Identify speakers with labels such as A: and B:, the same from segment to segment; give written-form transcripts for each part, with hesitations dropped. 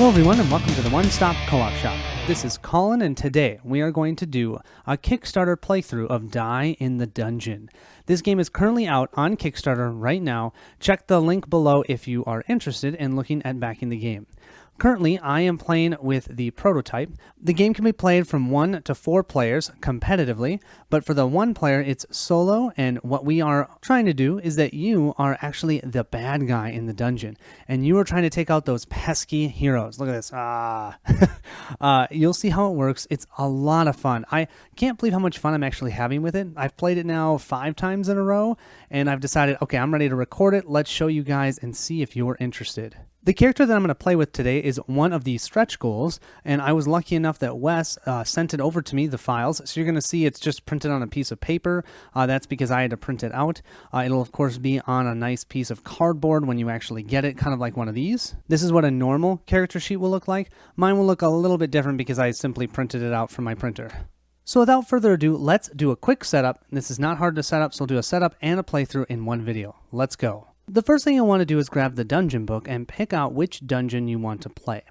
A: Hello everyone and welcome to the One Stop Co-op Shop. This is Colin and today we are going to do a Kickstarter playthrough of Die in the Dungeon. This game is currently out on Kickstarter right now. Check the link below if you are interested in looking at backing the game. Currently, I am playing with the prototype. The game can be played from 1 to 4 players competitively, but for the 1 player, it's solo, and what we are trying to do is that you are actually the bad guy in the dungeon, and you are trying to take out those pesky heroes. Look at this. You'll see how it works. It's a lot of fun. I can't believe how much fun I'm actually having with it. I've played it now 5 times in a row, and I've decided, okay, I'm ready to record it. Let's show you guys and see if you're interested. The character that I'm going to play with today is one of the stretch goals, and I was lucky enough that Wes sent it over to me, the files, so you're going to see it's just printed on a piece of paper. That's because I had to print it out. It'll, of course, be on a nice piece of cardboard when you actually get it, kind of like one of these. This is what a normal character sheet will look like. Mine will look a little bit different because I simply printed it out from my printer. So without further ado, let's do a quick setup. This is not hard to set up, so we'll do a setup and a playthrough in one video. Let's go. The first thing you'll want to do is grab the dungeon book and pick out which dungeon you want to play.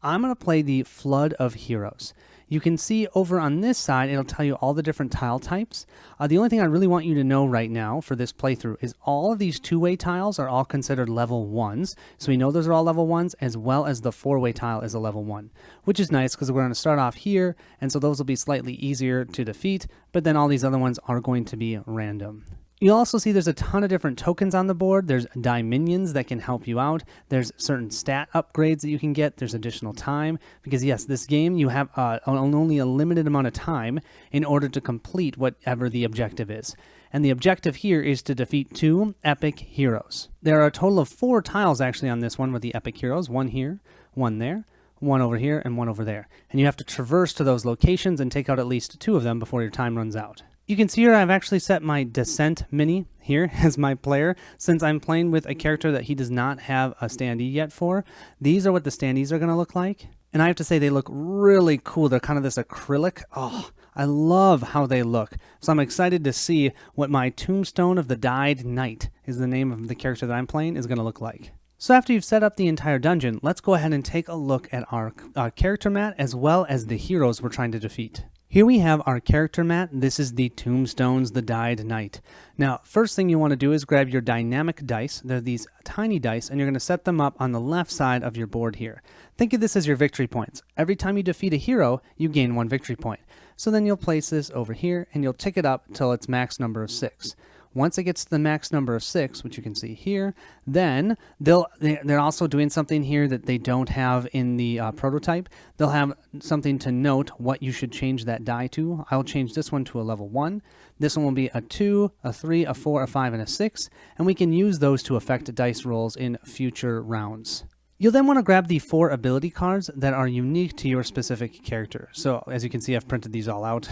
A: I'm going to play the Flood of Heroes. You can see over on this side, it'll tell you all the different tile types. The only thing I really want you to know right now for this playthrough is all of these 2-way tiles are all considered level 1s. So we know those are all level 1s, as well as the 4-way tile is a level 1, which is nice because we're going to start off here, and so those will be slightly easier to defeat, but then all these other ones are going to be random. You'll also see there's a ton of different tokens on the board. There's die minions that can help you out. There's certain stat upgrades that you can get. There's additional time. Because yes, this game, you have only a limited amount of time in order to complete whatever the objective is. And the objective here is to defeat 2 epic heroes. There are a total of 4 tiles actually on this one with the epic heroes. 1 here, 1 there, 1 over here, and 1 over there. And you have to traverse to those locations and take out at least 2 of them before your time runs out. You can see here I've actually set my Descent Mini here as my player. Since I'm playing with a character that he does not have a standee yet for, these are what the standees are going to look like. And I have to say they look really cool. They're kind of this acrylic. Oh, I love how they look. So I'm excited to see what my Tombstone of the Dyed Knight is the name of the character that I'm playing is going to look like. So after you've set up the entire dungeon, let's go ahead and take a look at our character mat as well as the heroes we're trying to defeat. Here we have our character mat. This is the Tombstones, the Dyed Knight. Now, first thing you want to do is grab your dynamic dice. They're these tiny dice, and you're going to set them up on the left side of your board here. Think of this as your victory points. Every time you defeat a hero, you gain 1 victory point. So then you'll place this over here, and you'll tick it up until its max number of 6. Once it gets to the max number of 6, which you can see here, then they're also doing something here that they don't have in the prototype. They'll have something to note what you should change that die to. I'll change this one to a level 1. This one will be a 2, a 3, a 4, a 5, and a 6, and we can use those to affect dice rolls in future rounds. You'll then want to grab the 4 ability cards that are unique to your specific character. So as you can see, I've printed these all out.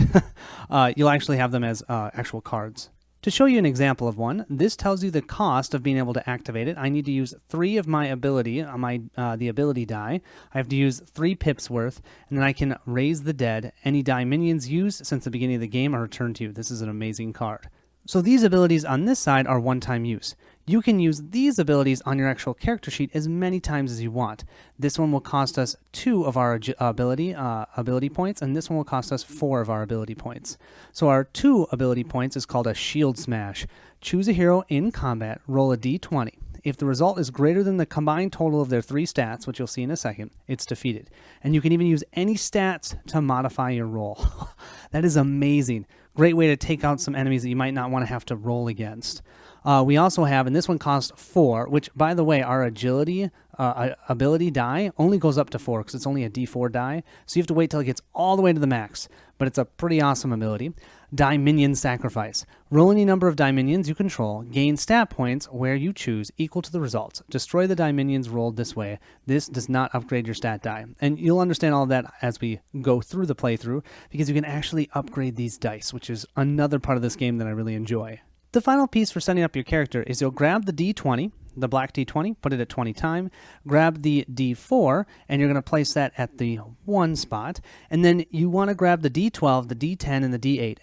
A: You'll actually have them as actual cards. To show you an example of one, this tells you the cost of being able to activate it. I need to use 3 of my ability, the ability die. I have to use 3 pips worth, and then I can raise the dead. Any die minions used since the beginning of the game are returned to you. This is an amazing card. So these abilities on this side are one-time use. You can use these abilities on your actual character sheet as many times as you want. This one will cost us 2 of our ability points, and this one will cost us 4 of our ability points. So our 2 ability points is called a Shield Smash. Choose a hero in combat, roll a d20. If the result is greater than the combined total of their 3 stats, which you'll see in a second, it's defeated. And you can even use any stats to modify your roll. That is amazing. Great way to take out some enemies that you might not want to have to roll against. We also have, and this one costs 4, which, by the way, our agility ability die only goes up to 4 because it's only a d4 die, so you have to wait till it gets all the way to the max, but it's a pretty awesome ability. Die Minion Sacrifice. Roll any number of die minions you control, gain stat points where you choose equal to the results. Destroy the die minions rolled this way. This does not upgrade your stat die. And you'll understand all of that as we go through the playthrough, because you can actually upgrade these dice, which is another part of this game that I really enjoy. The final piece for setting up your character is you'll grab the d20. the black d20, put it at 20 time, grab the d4, and you're going to place that at the 1 spot, and then you want to grab the d12, the d10, and the d8,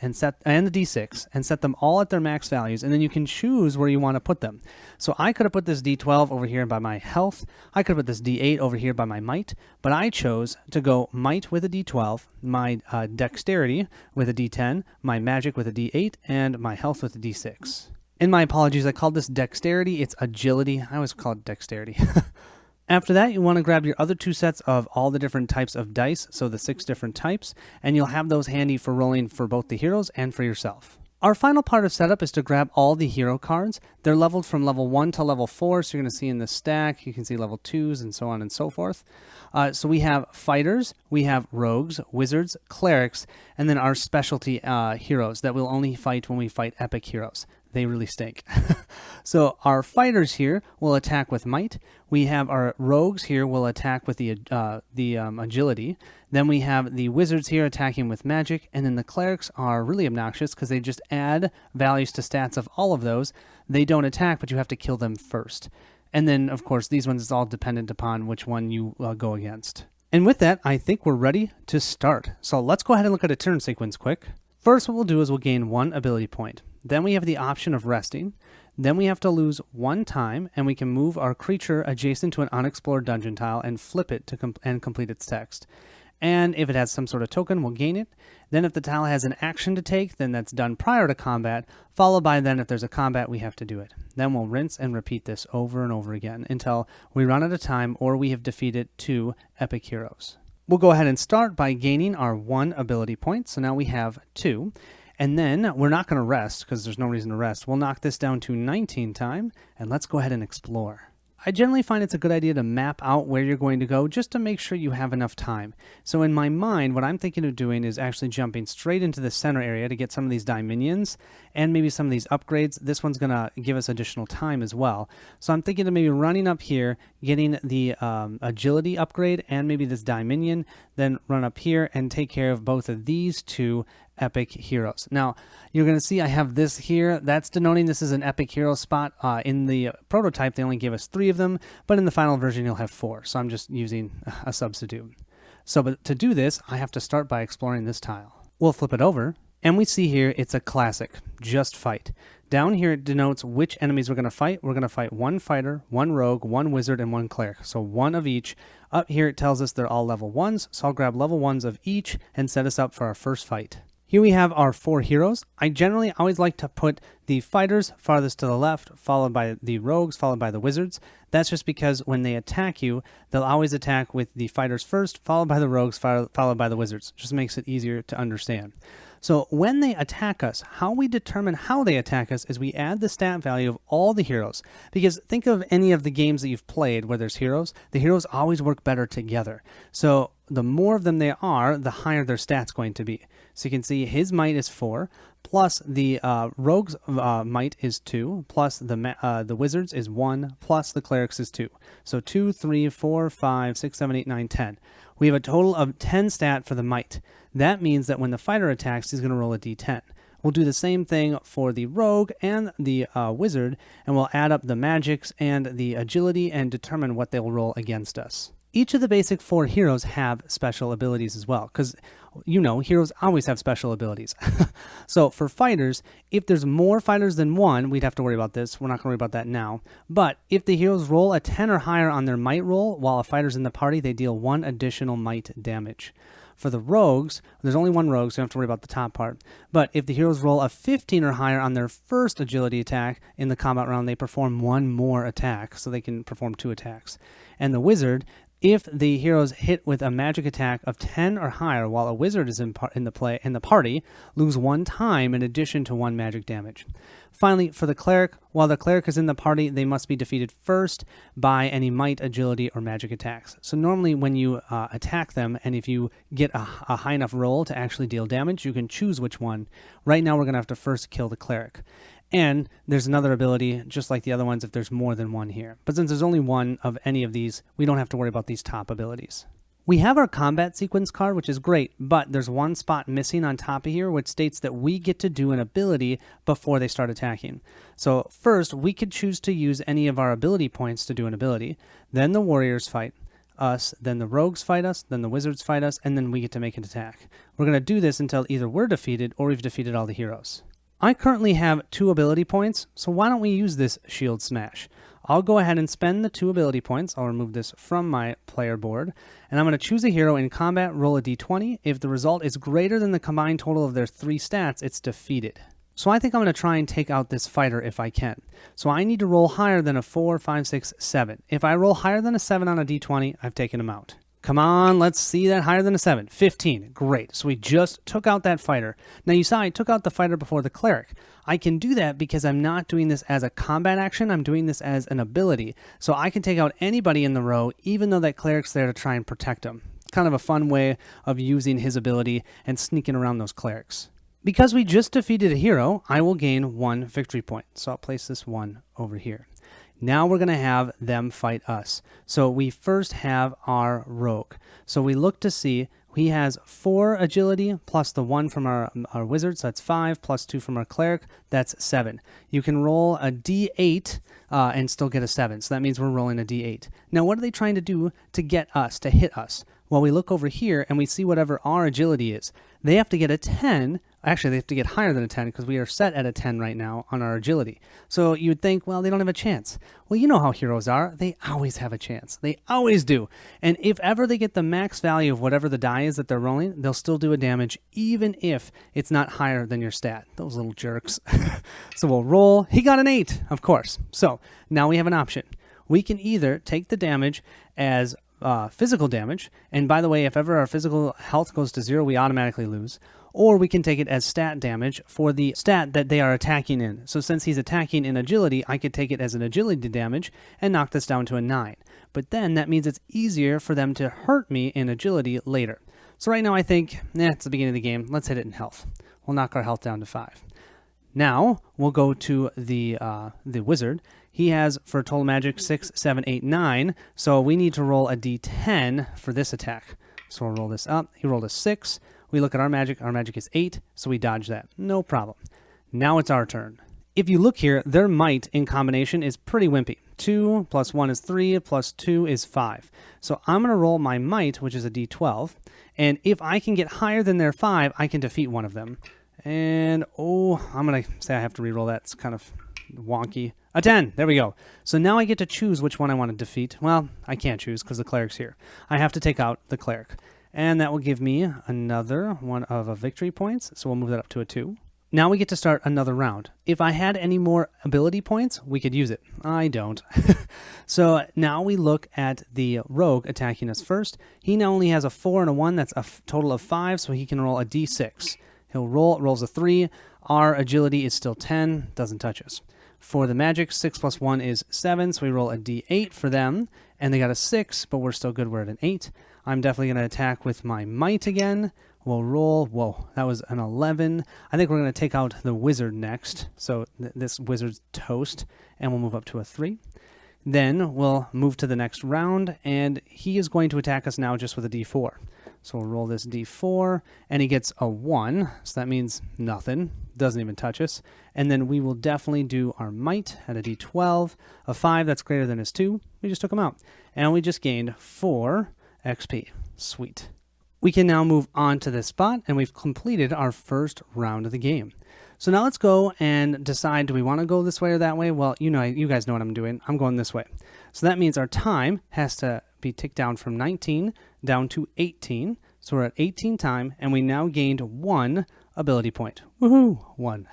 A: and the d6, and set them all at their max values, and then you can choose where you want to put them. So I could have put this d12 over here by my health, I could have put this d8 over here by my might, but I chose to go might with a d12, my dexterity with a d10, my magic with a d8, and my health with a d6. And my apologies, I called this dexterity, it's agility. I always call it dexterity. After that, you want to grab your other 2 sets of all the different types of dice, so the 6 different types, and you'll have those handy for rolling for both the heroes and for yourself. Our final part of setup is to grab all the hero cards. They're leveled from level 1 to level 4, so you're going to see in the stack, you can see level 2s and so on and so forth. So we have fighters, we have rogues, wizards, clerics, and then our specialty heroes that will only fight when we fight epic heroes. They really stink. So our fighters here will attack with might. We have our rogues here will attack with the agility. Then we have the wizards here attacking with magic. And then the clerics are really obnoxious because they just add values to stats of all of those. They don't attack, but you have to kill them first. And then, of course, these ones is all dependent upon which one you go against. And with that, I think we're ready to start. So let's go ahead and look at a turn sequence quick. First, what we'll do is we'll gain 1 ability point. Then we have the option of resting. Then we have to lose 1 time, and we can move our creature adjacent to an unexplored dungeon tile and flip it to complete its text. And if it has some sort of token, we'll gain it. Then if the tile has an action to take, then that's done prior to combat, followed by then if there's a combat, we have to do it. Then we'll rinse and repeat this over and over again until we run out of time or we have defeated 2 epic heroes. We'll go ahead and start by gaining our 1 ability point. So now we have 2. And then we're not going to rest because there's no reason to rest. We'll knock this down to 19 time, and let's go ahead and explore. I generally find it's a good idea to map out where you're going to go just to make sure you have enough time. So in my mind, what I'm thinking of doing is actually jumping straight into the center area to get some of these Dominions and maybe some of these upgrades. This one's going to give us additional time as well. So I'm thinking of maybe running up here, getting the agility upgrade and maybe this Dominion, then run up here and take care of both of these 2 epic heroes. Now, you're going to see I have this here. That's denoting this is an epic hero spot. In the prototype, they only gave us 3 of them, but in the final version, you'll have 4. So I'm just using a substitute. So but to do this, I have to start by exploring this tile. We'll flip it over, and we see here it's a classic, just fight. Down here, it denotes which enemies we're going to fight. We're going to fight 1 fighter, 1 rogue, 1 wizard, and 1 cleric. So 1 of each. Up here, it tells us they're all level 1s, so I'll grab level 1s of each and set us up for our first fight. Here we have our 4 heroes. I generally always like to put the fighters farthest to the left, followed by the rogues, followed by the wizards. That's just because when they attack you, they'll always attack with the fighters first, followed by the rogues, followed by the wizards. Just makes it easier to understand. So when they attack us, how we determine how they attack us is we add the stat value of all the heroes. Because think of any of the games that you've played where there's heroes. The heroes always work better together. So the more of them there are, the higher their stat's going to be. So you can see his might is 4, plus the rogue's might is 2, plus the wizard's is 1, plus the cleric's is 2. So 2, 3, 4, 5, 6, 7, 8, 9, 10. We have a total of 10 stat for the might. That means that when the fighter attacks, he's going to roll a d10. We'll do the same thing for the rogue and the wizard, and we'll add up the magics and the agility and determine what they'll roll against us. Each of the basic 4 heroes have special abilities as well, because, you know, heroes always have special abilities. So for fighters, if there's more fighters than 1, we'd have to worry about this. We're not going to worry about that now. But if the heroes roll a 10 or higher on their might roll while a fighter's in the party, they deal 1 additional might damage. For the rogues, there's only 1 rogue, so you don't have to worry about the top part. But if the heroes roll a 15 or higher on their first agility attack in the combat round, they perform 1 more attack, so they can perform 2 attacks. And the wizard, if the heroes hit with a magic attack of 10 or higher while a wizard is in the party, lose 1 time in addition to 1 magic damage. Finally, for the cleric, while the cleric is in the party, they must be defeated first by any might, agility, or magic attacks. So normally when you attack them, and if you get a high enough roll to actually deal damage, you can choose which one. Right now we're going to have to first kill the cleric. And there's another ability, just like the other ones, if there's more than 1 here. But since there's only 1 of any of these, we don't have to worry about these top abilities. We have our combat sequence card, which is great, but there's one spot missing on top of here, which states that we get to do an ability before they start attacking. So first, we could choose to use any of our ability points to do an ability. Then the warriors fight us, then the rogues fight us, then the wizards fight us, and then we get to make an attack. We're going to do this until either we're defeated or we've defeated all the heroes. I currently have 2 ability points, so why don't we use this shield smash? I'll go ahead and spend the 2 ability points. I'll remove this from my player board, and I'm going to choose a hero in combat, roll a d20. If the result is greater than the combined total of their 3 stats, it's defeated. So I think I'm going to try and take out this fighter if I can. So I need to roll higher than a 4, 5, 6, 7. If I roll higher than a 7 on a d20, I've taken him out. Come on, let's see that higher than a 7. 15. Great. So we just took out that fighter. Now you saw I took out the fighter before the cleric. I can do that because I'm not doing this as a combat action. I'm doing this as an ability. So I can take out anybody in the row, even though that cleric's there to try and protect him. Kind of a fun way of using his ability and sneaking around those clerics. Because we just defeated a hero, I will gain 1 victory point. So I'll place this 1 over here. Now we're going to have them fight us. So we first have our rogue. So we look to see he has 4 agility plus the 1 from our wizard, so that's 5, plus 2 from our cleric, that's 7. You can roll a d8 and still get a 7, so that means we're rolling a d8. Now what are they trying to do to get us, to hit us? Well, we look over here and we see whatever our agility is. They have to get a 10. Actually, they have to get higher than a 10 because we are set at a 10 right now on our agility. So you'd think, well, they don't have a chance. Well, you know how heroes are. They always have a chance. They always do. And if ever they get the max value of whatever the die is that they're rolling, they'll still do a damage even if it's not higher than your stat. Those little jerks. So we'll roll. He got an 8, of course. So now we have an option. We can either take the damage as physical damage, and by the way, if ever our physical health goes to 0, we automatically lose, or we can take it as stat damage for the stat that they are attacking in. So since he's attacking in agility, I could take it as an agility damage and knock this down to a 9. But then that means it's easier for them to hurt me in agility later. So right now I think, it's the beginning of the game, let's hit it in health. We'll knock our health down to 5. Now we'll go to the wizard. He has, for total magic, 6, 7, 8, 9. So we need to roll a d10 for this attack. So we'll roll this up. He rolled a 6. We look at our magic. Our magic is 8, so we dodge that. No problem. Now it's our turn. If you look here, their might in combination is pretty wimpy. 2 plus 1 is 3, plus 2 is 5. So I'm going to roll my might, which is a d12. And if I can get higher than their 5, I can defeat one of them. And, I'm going to say I have to reroll that. It's kind of wonky. A 10. There we go. So now I get to choose which one I want to defeat. Well, I can't choose because the cleric's here. I have to take out the cleric. And that will give me another one of a victory points. So we'll move that up to a 2. Now we get to start another round. If I had any more ability points, we could use it. I don't. So now we look at the rogue attacking us first. He now only has a 4 and a 1. That's a total of 5, so he can roll a d6. He'll rolls a 3. Our agility is still 10. Doesn't touch us. For the magic, 6 plus 1 is 7, so we roll a d8 for them. And they got a 6, but we're still good. We're at an 8. I'm definitely going to attack with my might again. We'll roll. Whoa, that was an 11. I think we're going to take out the wizard next. So this wizard's toast, and we'll move up to a 3. Then we'll move to the next round, and he is going to attack us now just with a d4. So we'll roll this d4, and he gets a 1, so that means nothing. Doesn't even touch us. And then we will definitely do our might at a d12. A 5, that's greater than his 2. We just took him out. And we just gained 4 XP. Sweet. We can now move on to this spot, and we've completed our first round of the game. So now let's go and decide, do we want to go this way or that way? Well, you guys know what I'm doing. I'm going this way. So that means our time has to be ticked down from 19 down to 18. So we're at 18 time, and we now gained 1 ability point. Woohoo! 1.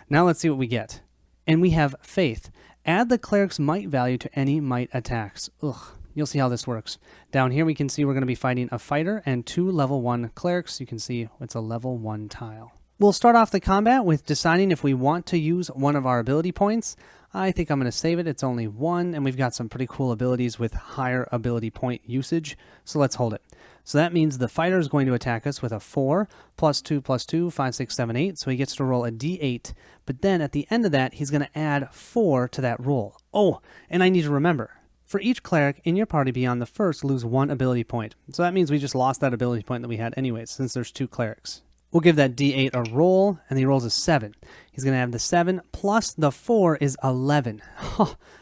A: Now let's see what we get. And we have Faith. Add the cleric's might value to any might attacks. Ugh. You'll see how this works. Down here we can see we're going to be fighting a fighter and 2 level 1 clerics. You can see it's a level 1 tile. We'll start off the combat with deciding if we want to use one of our ability points. I think I'm going to save it. It's only 1, and we've got some pretty cool abilities with higher ability point usage. So let's hold it. So that means the fighter is going to attack us with a 4, plus 2, plus 2, 5, 6, 7, 8. So he gets to roll a d8. But then at the end of that, he's going to add 4 to that roll. Oh, and I need to remember, For each cleric in your party beyond the first, lose 1 ability point. So that means we just lost that ability point that we had anyways, since there's 2 clerics. We'll give that D8 a roll, and he rolls a 7. He's going to have the 7 plus the 4 is 11.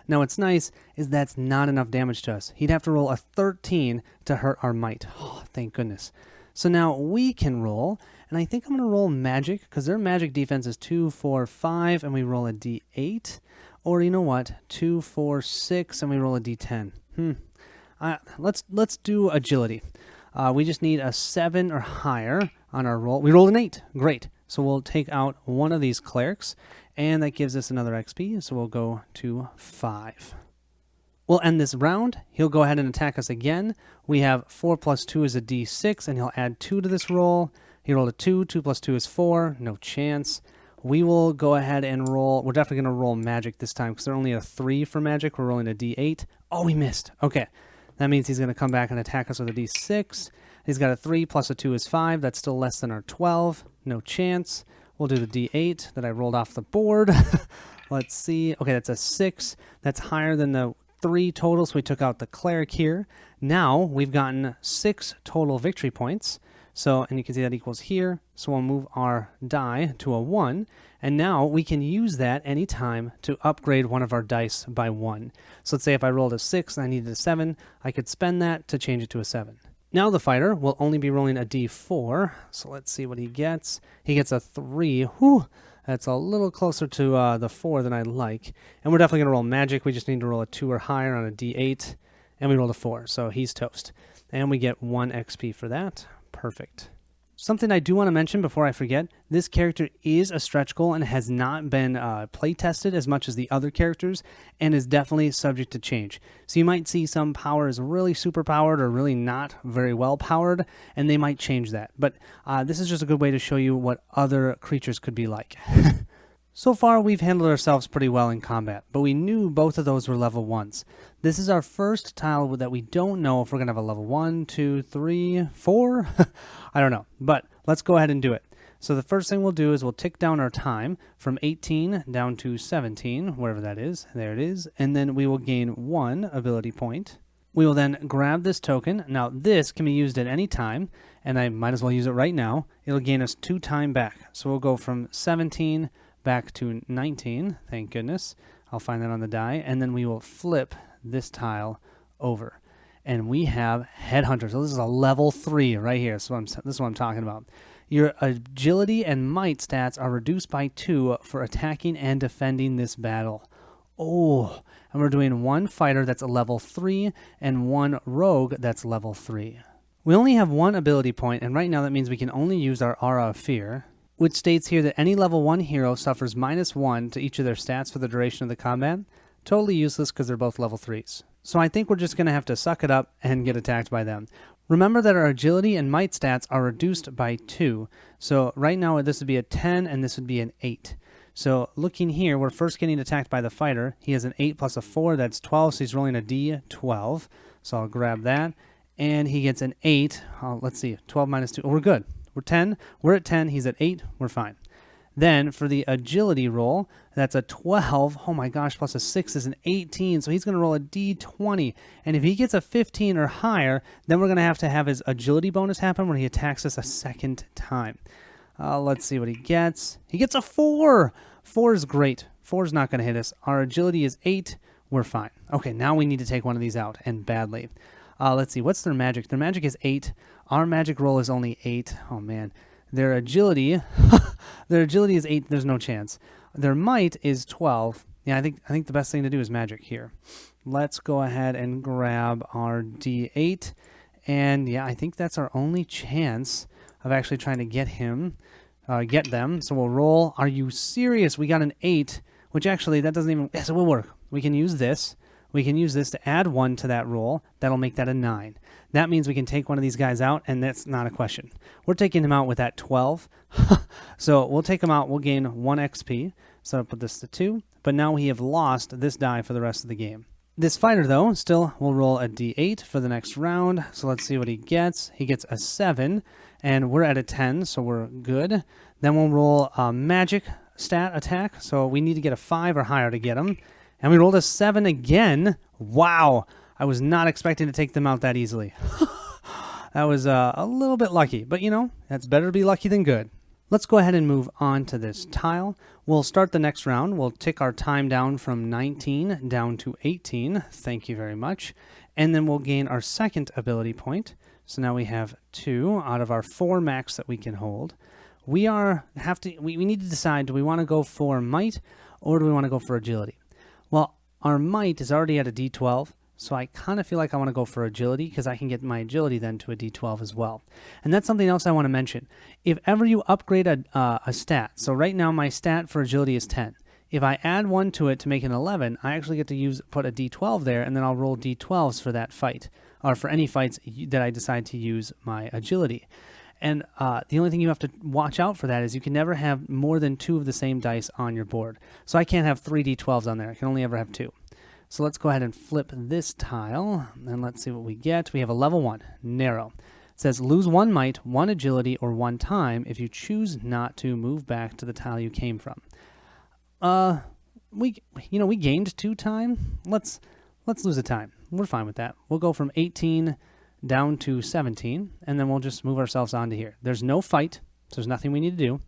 A: Now what's nice is that's not enough damage to us. He'd have to roll a 13 to hurt our might. Thank goodness. So now we can roll, and I think I'm going to roll magic, because their magic defense is 2, 4, 5, and we roll a D8. Or you know what? 2, 4, 6, and we roll a D10. Let's do agility. We just need a 7 or higher on our roll. We rolled an 8. Great. So we'll take out one of these clerics, and that gives us another XP, so we'll go to 5. We'll end this round. He'll go ahead and attack us again. We have 4 plus 2 is a D6, and he'll add 2 to this roll. He rolled a 2. 2 plus 2 is 4. No chance. We will go ahead and roll. We're definitely going to roll magic this time because they're only a 3 for magic. We're rolling a D8. Oh, we missed. Okay. That means he's going to come back and attack us with a D6. He's got a 3 plus a 2 is 5. That's still less than our 12. No chance. We'll do the D8 that I rolled off the board. Let's see. Okay, that's a 6. That's higher than the 3 total, so we took out the cleric here. Now we've gotten 6 total victory points. So, and you can see that equals here. So we'll move our die to a 1. And now we can use that anytime to upgrade one of our dice by 1. So let's say if I rolled a 6 and I needed a 7, I could spend that to change it to a 7. Now the fighter will only be rolling a D4. So let's see what he gets. He gets a 3. Whew. That's a little closer to the 4 than I'd like. And we're definitely going to roll magic. We just need to roll a 2 or higher on a D8. And we rolled a 4. So he's toast. And we get 1 XP for that. Perfect. Something I do want to mention before I forget, this character is a stretch goal and has not been play tested as much as the other characters and is definitely subject to change. So you might see some power is really super powered or really not very well powered, and they might change that. But this is just a good way to show you what other creatures could be like. So far, we've handled ourselves pretty well in combat, but we knew both of those were level 1s. This is our first tile that we don't know if we're going to have a level 1, 2, 3, 4. I don't know, but let's go ahead and do it. So the first thing we'll do is we'll tick down our time from 18 down to 17, wherever that is. There it is. And then we will gain 1 ability point. We will then grab this token. Now, this can be used at any time, and I might as well use it right now. It'll gain us 2 time back. So we'll go from 17 back to 19, thank goodness. I'll find that on the die, and then we will flip this tile over. And we have Headhunter. So this is a level 3 right here. So this is what I'm talking about. Your agility and might stats are reduced by 2 for attacking and defending this battle. Oh, and we're doing 1 fighter that's a level 3 and 1 rogue that's level 3. We only have 1 ability point, and right now that means we can only use our Aura of Fear, which states here that any level 1 hero suffers -1 to each of their stats for the duration of the combat. Totally useless because they're both level 3s. So I think we're just going to have to suck it up and get attacked by them. Remember that our agility and might stats are reduced by 2. So right now this would be a 10 and this would be an 8. So looking here, we're first getting attacked by the fighter. He has an 8 plus a 4, that's 12, so he's rolling a D12. So I'll grab that. And he gets an 8. Let's see, 12 minus 2. Oh, we're good. We're 10. We're at 10. He's at 8. We're fine. Then for the agility roll, that's a 12. Oh my gosh, plus a 6 is an 18. So he's going to roll a D20. And if he gets a 15 or higher, then we're going to have his agility bonus happen when he attacks us a second time. Let's see what he gets. He gets a 4. 4 is great. 4 is not going to hit us. Our agility is 8. We're fine. Okay, now we need to take one of these out, and badly. Let's see. What's their magic? Their magic is 8. Our magic roll is only 8. Oh, man. Their agility, is 8. There's no chance. Their might is 12. Yeah, I think the best thing to do is magic here. Let's go ahead and grab our D8. And, yeah, I think that's our only chance of actually trying to get them. So we'll roll. Are you serious? We got an 8, which actually, that doesn't even, yes, it will work. We can use this. We can use this to add 1 to that roll. That'll make that a 9. That means we can take one of these guys out, and that's not a question. We're taking him out with that 12. So we'll take him out. We'll gain 1 XP. So I'll put this to 2. But now we have lost this die for the rest of the game. This fighter, though, still will roll a D8 for the next round. So let's see what he gets. He gets a 7, and we're at a 10, so we're good. Then we'll roll a magic stat attack. So we need to get a 5 or higher to get him. And we rolled a 7 again. Wow, I was not expecting to take them out that easily. That was a little bit lucky, but you know, that's better to be lucky than good. Let's go ahead and move on to this tile. We'll start the next round. We'll tick our time down from 19 down to 18. Thank you very much. And then we'll gain our second ability point. So now we have 2 out of our 4 max that we can hold. We need to decide, do we want to go for might or do we want to go for agility? Well, our might is already at a D12. So I kind of feel like I want to go for agility because I can get my agility then to a D12 as well. And that's something else I want to mention. If ever you upgrade a stat, so right now my stat for agility is 10. If I add 1 to it to make an 11, I actually get to put a D12 there, and then I'll roll D12s for that fight, or for any fights that I decide to use my agility. And the only thing you have to watch out for that is you can never have more than 2 of the same dice on your board. So I can't have 3 D12s on there. I can only ever have 2. So let's go ahead and flip this tile, and let's see what we get. We have a level 1, narrow. It says lose 1 might, 1 agility, or 1 time if you choose not to move back to the tile you came from. We gained 2 time. Let's lose a time. We're fine with that. We'll go from 18 down to 17, and then we'll just move ourselves onto here. There's no fight, so there's nothing we need to do.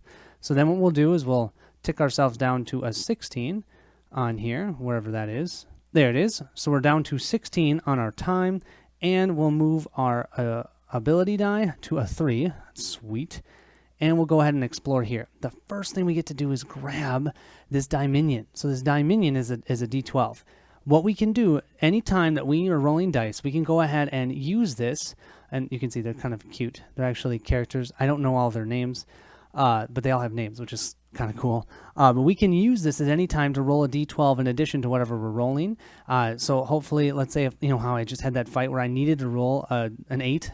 A: So then what we'll do is we'll tick ourselves down to a 16 on here, wherever that is. There it is. So we're down to 16 on our time, and we'll move our ability die to a 3. Sweet. And we'll go ahead and explore here. The first thing we get to do is grab this Dominion. So this Dominion is a D12. What we can do, anytime that we are rolling dice, we can go ahead and use this, and you can see they're kind of cute. They're actually characters. I don't know all of their names, but they all have names, which is kind of cool. But we can use this at any time to roll a D12 in addition to whatever we're rolling. So hopefully, let's say, if you know how I just had that fight where I needed to roll an 8.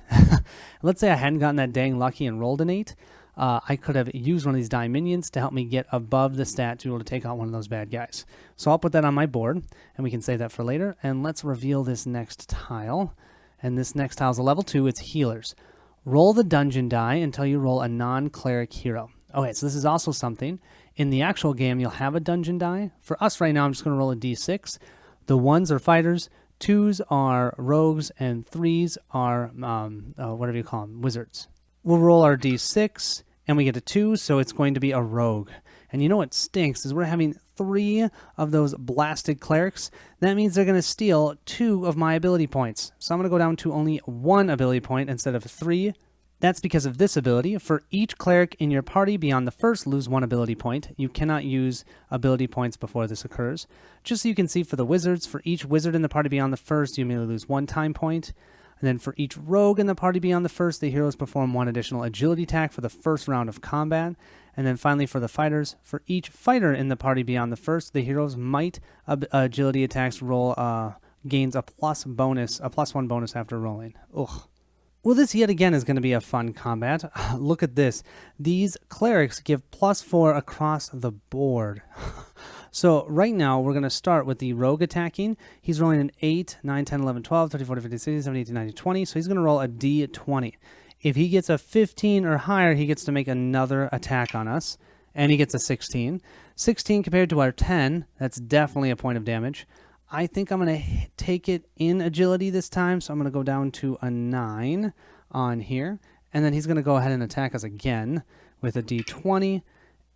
A: Let's say I hadn't gotten that dang lucky and rolled an 8. I could have used one of these Dominions to help me get above the stat to be able to take out one of those bad guys. So I'll put that on my board, and we can save that for later. And let's reveal this next tile. And this next tile is a level 2. It's healers. Roll the dungeon die until you roll a non-cleric hero. Okay, so this is also something. In the actual game, you'll have a dungeon die. For us right now, I'm just going to roll a D6. The 1s are fighters, 2s are rogues, and 3s are, whatever you call them, wizards. We'll roll our D6, and we get a 2, so it's going to be a rogue. And you know what stinks is we're having 3 of those blasted clerics. That means they're going to steal 2 of my ability points. So I'm going to go down to only 1 ability point instead of 3. That's because of this ability. For each cleric in your party beyond the first, lose 1 ability point. You cannot use ability points before this occurs. Just so you can see for the wizards, for each wizard in the party beyond the first, you immediately lose 1 time point. And then for each rogue in the party beyond the first, the heroes perform 1 additional agility attack for the first round of combat. And then finally for the fighters, for each fighter in the party beyond the first, the heroes might agility attacks roll gains a +1 bonus after rolling. Ugh. Well, this yet again is going to be a fun combat. Look at this. These clerics give +4 across the board. So right now, we're going to start with the rogue attacking. He's rolling an 8, 9, 10, 11, 12, 13, 14, 15, 16, 17, 18, 19, 20. So he's going to roll a D20. If he gets a 15 or higher, he gets to make another attack on us. And he gets a 16. 16 compared to our 10, that's definitely a point of damage. I think I'm going to take it in agility this time, so I'm going to go down to a 9 on here. And then he's going to go ahead and attack us again with a D20,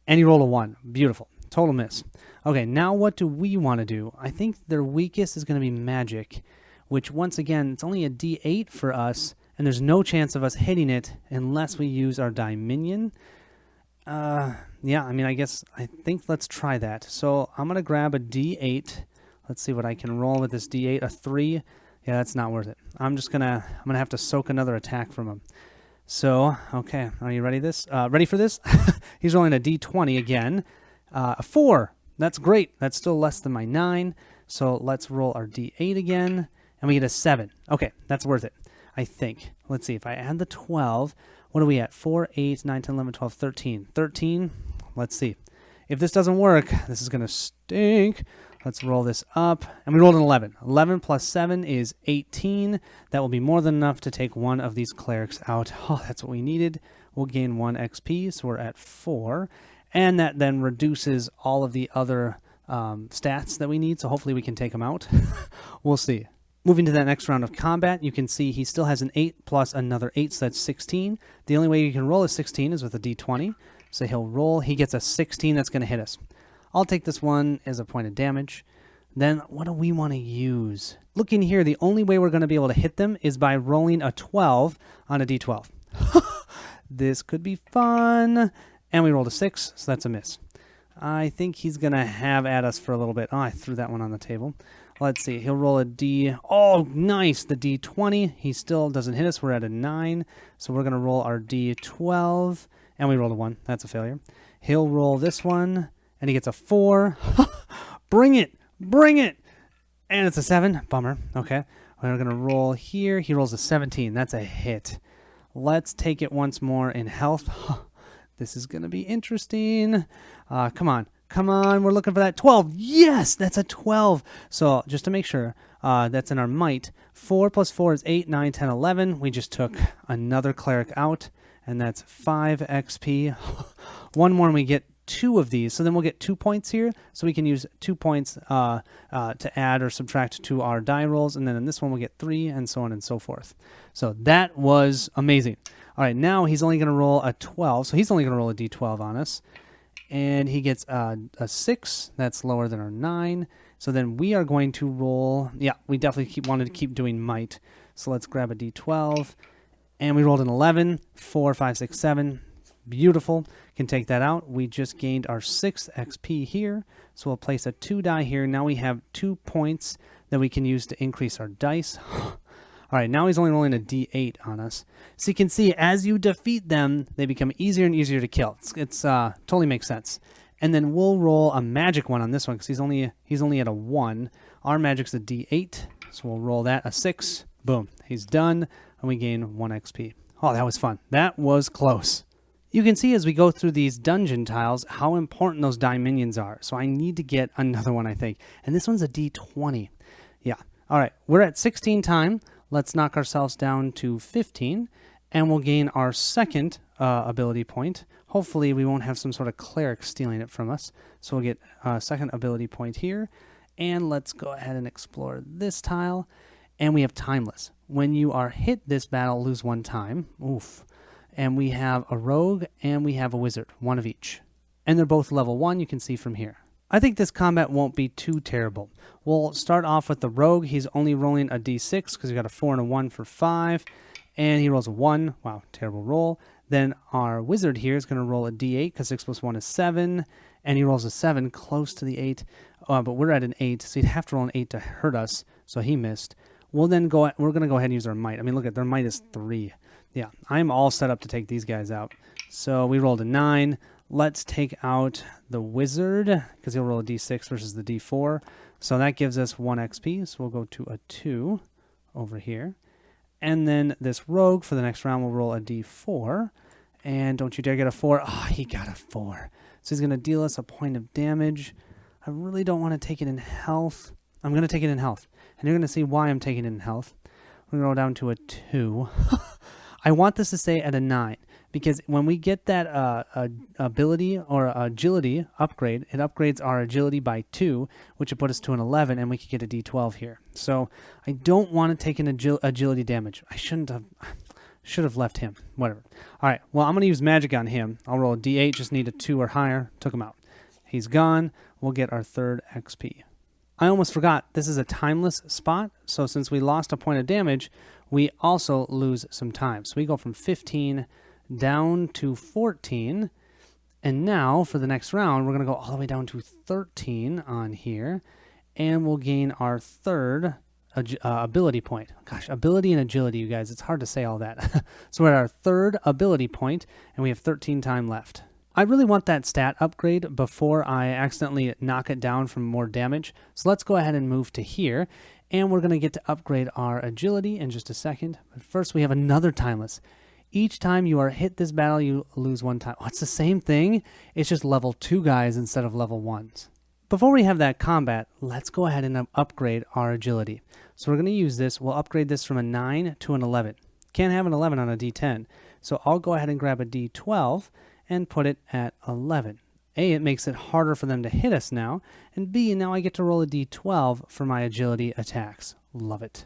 A: and he rolled a 1. Beautiful. Total miss. Okay, now what do we want to do? I think their weakest is going to be magic, which once again, it's only a D8 for us, and there's no chance of us hitting it unless we use our Dominion. Yeah, I think let's try that. So I'm going to grab a D8. Let's see what I can roll with this D8. A 3. Yeah, that's not worth it. I'm going to have to soak another attack from him. So, okay, are you ready for this? He's rolling a D20 again. A 4. That's great. That's still less than my 9. So let's roll our D8 again, and we get a 7. Okay, that's worth it, I think. Let's see. If I add the 12, what are we at? 4, 8, 9, 10, 11, 12, 13. 13. Let's see. If this doesn't work, this is going to stink. Let's roll this up. And we rolled an 11. 11 plus 7 is 18. That will be more than enough to take one of these clerics out. Oh, that's what we needed. We'll gain 1 XP, so we're at 4. And that then reduces all of the other stats that we need, so hopefully we can take him out. We'll see. Moving to that next round of combat, you can see he still has an 8 plus another 8, so that's 16. The only way you can roll a 16 is with a d20. So he'll roll. He gets a 16 that's going to hit us. I'll take this one as a point of damage. Then what do we want to use? Looking here, the only way we're going to be able to hit them is by rolling a 12 on a d12. This could be fun. And we rolled a 6, so that's a miss. I think he's going to have at us for a little bit. Oh, I threw that one on the table. Let's see. He'll roll a D. Oh, nice. The D20. He still doesn't hit us. We're at a 9. So we're going to roll our D12. And we rolled a 1. That's a failure. He'll roll this one. And he gets a 4. Bring it. Bring it. And it's a 7. Bummer. Okay. We're going to roll here. He rolls a 17. That's a hit. Let's take it once more in health. This is going to be interesting. Come on. Come on, we're looking for that 12. Yes, that's a 12. So just to make sure, that's in our might. 4 plus 4 is 8, 9, 10, 11. We just took another cleric out, and that's 5 XP. One more and we get 2 of these. So then we'll get 2 points here. So we can use 2 points to add or subtract to our die rolls. And then in this one we'll get 3 and so on and so forth. So that was amazing. All right, now he's only going to roll a 12. So he's only going to roll a d12 on us. And he gets a 6. That's lower than our 9. So then we are going to roll. Yeah, we definitely wanted to keep doing might. So let's grab a d12. And we rolled an 11. 4, 5, 6, 7. Beautiful. Can take that out. We just gained our 6 XP here. So we'll place a 2 die here. Now we have 2 points that we can use to increase our dice. All right, now he's only rolling a d8 on us. So you can see as you defeat them, they become easier and easier to kill. It's totally makes sense. And then we'll roll a magic one on this one because he's only at a 1. Our magic's a d8, so we'll roll that, a 6. Boom, he's done, and we gain 1 XP. Oh, that was fun. That was close. You can see as we go through these dungeon tiles how important those die minions are. So I need to get another one, I think. And this one's a d20. Yeah. All right, we're at 16 time. Let's knock ourselves down to 15, and we'll gain our second ability point. Hopefully we won't have some sort of cleric stealing it from us. So we'll get a second ability point here, and let's go ahead and explore this tile. And we have Timeless. When you are hit this battle, lose 1 time. Oof. And we have a rogue, and we have a wizard, 1 of each. And they're both level 1, you can see from here. I think this combat won't be too terrible. We'll start off with the rogue. He's only rolling a d6 because we got a 4 and a 1 for 5. And he rolls a 1. Wow, terrible roll. Then our wizard here is going to roll a d8 because 6 plus 1 is 7. And he rolls a 7 close to the 8. But we're at an 8, so he'd have to roll an 8 to hurt us. So he missed. We're going to go ahead and use our might. I mean, look at their might is 3. Yeah, I'm all set up to take these guys out. So we rolled a 9. Let's take out the wizard because he'll roll a d6 versus the d4. So that gives us 1 XP. So we'll go to a 2 over here. And then this rogue for the next round will roll a d4. And don't you dare get a 4. Oh, he got a 4. So he's going to deal us a point of damage. I really don't want to take it in health. I'm going to take it in health. And you're going to see why I'm taking it in health. We're going to go down to a 2. I want this to stay at a 9. Because when we get that ability or agility upgrade, it upgrades our agility by 2, which would put us to an 11, and we could get a d12 here. So I don't want to take an agility damage. I should have left him. Whatever. All right, well, I'm going to use magic on him. I'll roll a d8, just need a 2 or higher. Took him out. He's gone. We'll get our 3rd XP. I almost forgot, this is a timeless spot, so since we lost a point of damage, we also lose some time. So we go from 15 down to 14, and now for the next round we're going to go all the way down to 13 on here, and we'll gain our 3rd ability point. Gosh, ability and agility, you guys, it's hard to say all that. So we're at our 3rd ability point, and we have 13 time left. I really want that stat upgrade before I accidentally knock it down from more damage, so let's go ahead and move to here, and we're going to get to upgrade our agility in just a second. But first we have another timeless. Each time you are hit this battle, you lose 1 time. Oh, it's the same thing. It's just level 2 guys instead of level 1s. Before we have that combat, let's go ahead and upgrade our agility. So we're going to use this. We'll upgrade this from a 9 to an 11. Can't have an 11 on a D10. So I'll go ahead and grab a D12 and put it at 11. A, it makes it harder for them to hit us now, and B, now I get to roll a d12 for my agility attacks. Love it.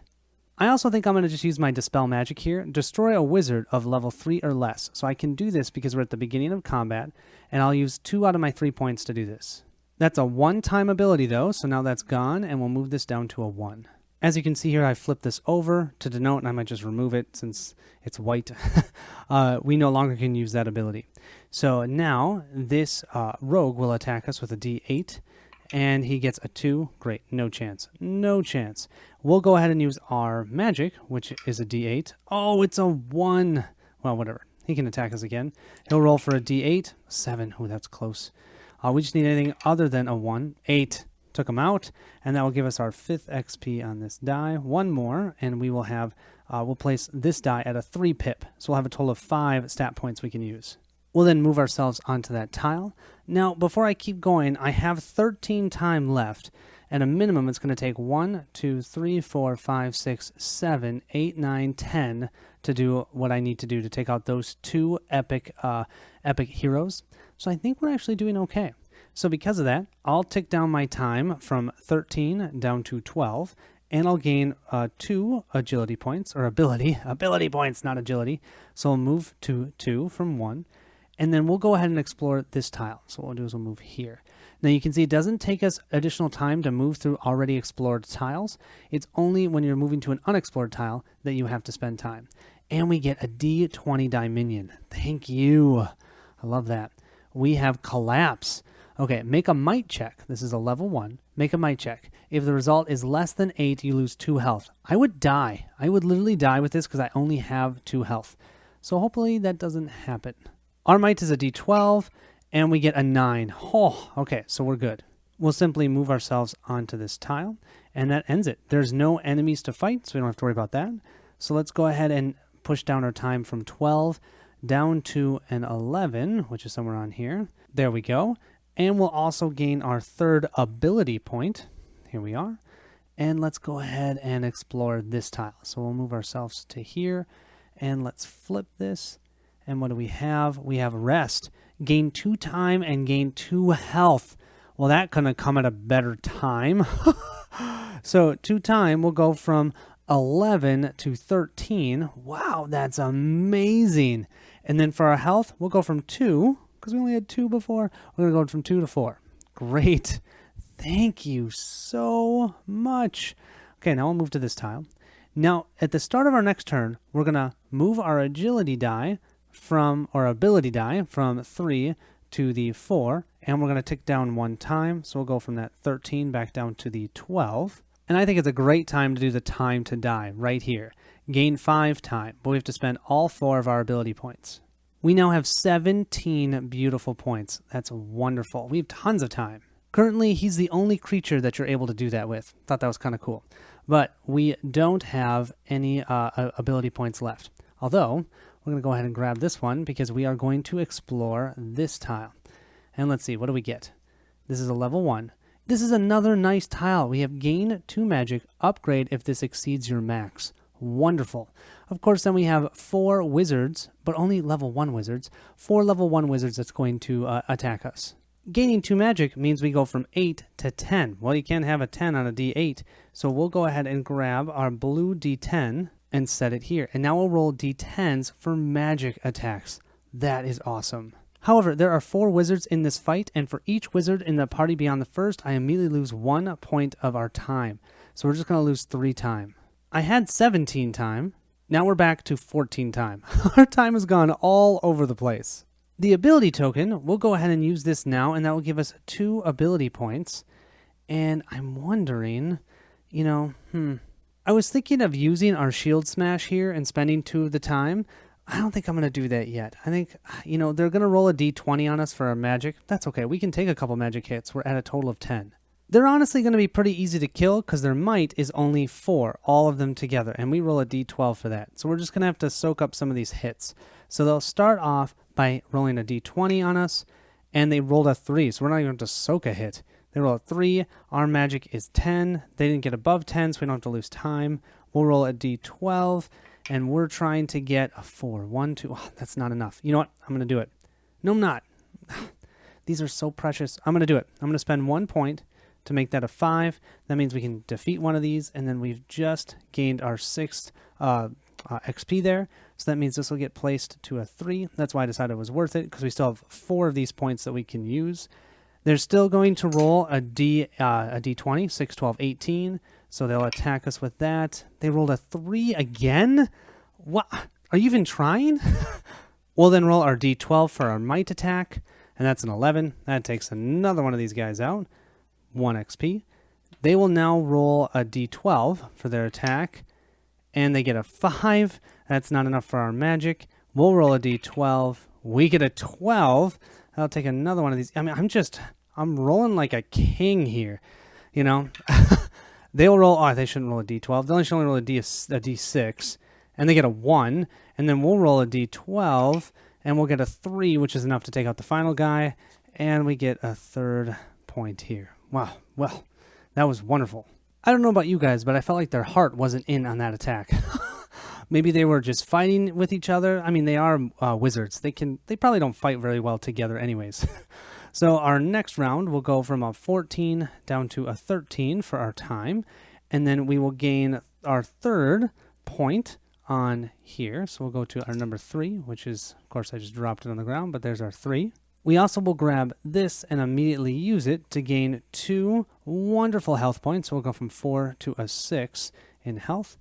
A: I also think I'm going to just use my Dispel Magic here, destroy a wizard of level 3 or less. So I can do this because we're at the beginning of combat, and I'll use 2 out of my 3 points to do this. That's a one-time ability though, so now that's gone, and we'll move this down to a 1. As you can see here, I flipped this over to denote, and I might just remove it since it's white. We no longer can use that ability. So now this rogue will attack us with a d8, and he gets a 2. Great, no chance. No chance. We'll go ahead and use our magic, which is a d8. Oh, it's a 1. Well, whatever. He can attack us again. He'll roll for a d8. 7. Oh, that's close. We just need anything other than a 1. 8. Took him out, and that will give us our 5th XP on this die. 1 more, and we will have, we'll place this die at a 3 pip. So we'll have a total of 5 stat points we can use. We'll then move ourselves onto that tile. Now, before I keep going, I have 13 time left. At a minimum, it's going to take 1, 2, 3, 4, 5, 6, 7, 8, 9, 10 to do what I need to do to take out those 2 epic heroes. So I think we're actually doing okay. So because of that, I'll tick down my time from 13 down to 12, and I'll gain 2 agility points, or ability points, not agility. So I'll move to 2 from 1, and then we'll go ahead and explore this tile. So what we'll do is we'll move here. Now you can see it doesn't take us additional time to move through already explored tiles. It's only when you're moving to an unexplored tile that you have to spend time. And we get a D20 die minion. Thank you. I love that. We have Collapse. Okay, make a might check. This is a level 1. Make a might check. If the result is less than 8, you lose 2 health. I would die. I would literally die with this because I only have 2 health. So hopefully that doesn't happen. Our might is a d12, and we get a 9. Oh, okay, so we're good. We'll simply move ourselves onto this tile, and that ends it. There's no enemies to fight, so we don't have to worry about that. So let's go ahead and push down our time from 12 down to an 11, which is somewhere on here. There we go. And we'll also gain our 3rd ability point. Here we are. And let's go ahead and explore this tile. So we'll move ourselves to here, and let's flip this. And what do we have? We have Rest. Gain 2 time and gain 2 health. Well, that couldn't come at a better time. So 2 time will go from 11 to 13. Wow, that's amazing. And then for our health, we'll go from 2, because we only had 2 before. We're going to go from 2 to 4. Great. Thank you so much. Okay, now we'll move to this tile. Now, at the start of our next turn, we're going to move our agility die from, or ability die from 3 to the 4, and we're going to tick down 1 time. So we'll go from that 13 back down to the 12. And I think it's a great time to do the time to die right here. Gain 5 time, but we have to spend all 4 of our ability points. We now have 17 beautiful points. That's wonderful. We have tons of time. Currently, he's the only creature that you're able to do that with. Thought that was kind of cool. But we don't have any ability points left. Although, we're going to go ahead and grab this one because we are going to explore this tile. And let's see, what do we get? This is a level 1. This is another nice tile. We have gain 2 magic, upgrade if this exceeds your max. Wonderful. Of course, then we have 4 wizards, but only level 1 wizards. 4 level 1 wizards that's going to attack us. Gaining 2 magic means we go from 8 to 10. Well, you can't have a 10 on a d8, so we'll go ahead and grab our blue d10 and set it here. And now we'll roll d10s for magic attacks. That is awesome. However, there are 4 wizards in this fight, and for each wizard in the party beyond the first, I immediately lose 1 point of our time. So we're just going to lose 3 time. I had 17 time. Now we're back to 14 time. Our time has gone all over the place. The ability token, we'll go ahead and use this now, and that will give us 2 ability points. And I'm wondering, I was thinking of using our shield smash here and spending 2 of the time. I don't think I'm going to do that yet. I think, they're going to roll a d20 on us for our magic. That's okay. We can take a couple magic hits. We're at a total of 10. They're honestly going to be pretty easy to kill because their might is only 4, all of them together, and we roll a d12 for that. So we're just going to have to soak up some of these hits. So they'll start off by rolling a d20 on us, and they rolled a 3, so we're not even going to soak a hit. They roll a 3, our magic is 10. They didn't get above 10, so we don't have to lose time. We'll roll a d12, and we're trying to get a 4. 1, 2, that's not enough. You know what? I'm going to do it. No, I'm not. These are so precious. I'm going to do it. I'm going to spend 1 point to make that a 5. That means we can defeat one of these, and then we've just gained our 6th XP there. So that means this will get placed to a 3. That's why I decided it was worth it, because we still have 4 of these points that we can use. They're still going to roll a D20, 6, 12, 18. So they'll attack us with that. They rolled a 3 again? What? Are you even trying? We'll then roll our D12 for our might attack, and that's an 11. That takes another one of these guys out. 1 XP. They will now roll a D12 for their attack, and they get a 5. That's not enough for our magic. We'll roll a D12. We get a 12. I'll take another one of these. I mean, I'm rolling like a king here, you know. They'll roll, oh, they shouldn't roll a D12. They should only roll a D6, and they get a 1. And then we'll roll a D12, and we'll get a 3, which is enough to take out the final guy. And we get a 3rd point here. Wow, well, that was wonderful. I don't know about you guys, but I felt like their heart wasn't in on that attack. Maybe they were just fighting with each other. I mean, they are wizards. They probably don't fight very well together anyways. So our next round will go from a 14 down to a 13 for our time. And then we will gain our 3rd point on here. So we'll go to our number 3, which is, of course, I just dropped it on the ground, but there's our 3. We also will grab this and immediately use it to gain 2 wonderful health points. So we'll go from 4 to a 6 in health.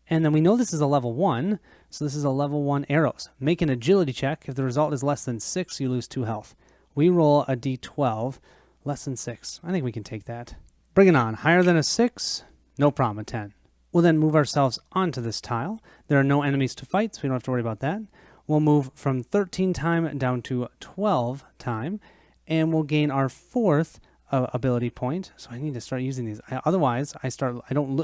A: And then we know this is a level 1, so this is a level 1 arrows. Make an agility check. If the result is less than 6, you lose 2 health. We roll a d12, less than 6. I think we can take that. Bring it on. Higher than a 6, no problem, a 10. We'll then move ourselves onto this tile. There are no enemies to fight, so we don't have to worry about that. We'll move from 13 time down to 12 time, and we'll gain our 4th ability point. So I need to start using these. Otherwise, I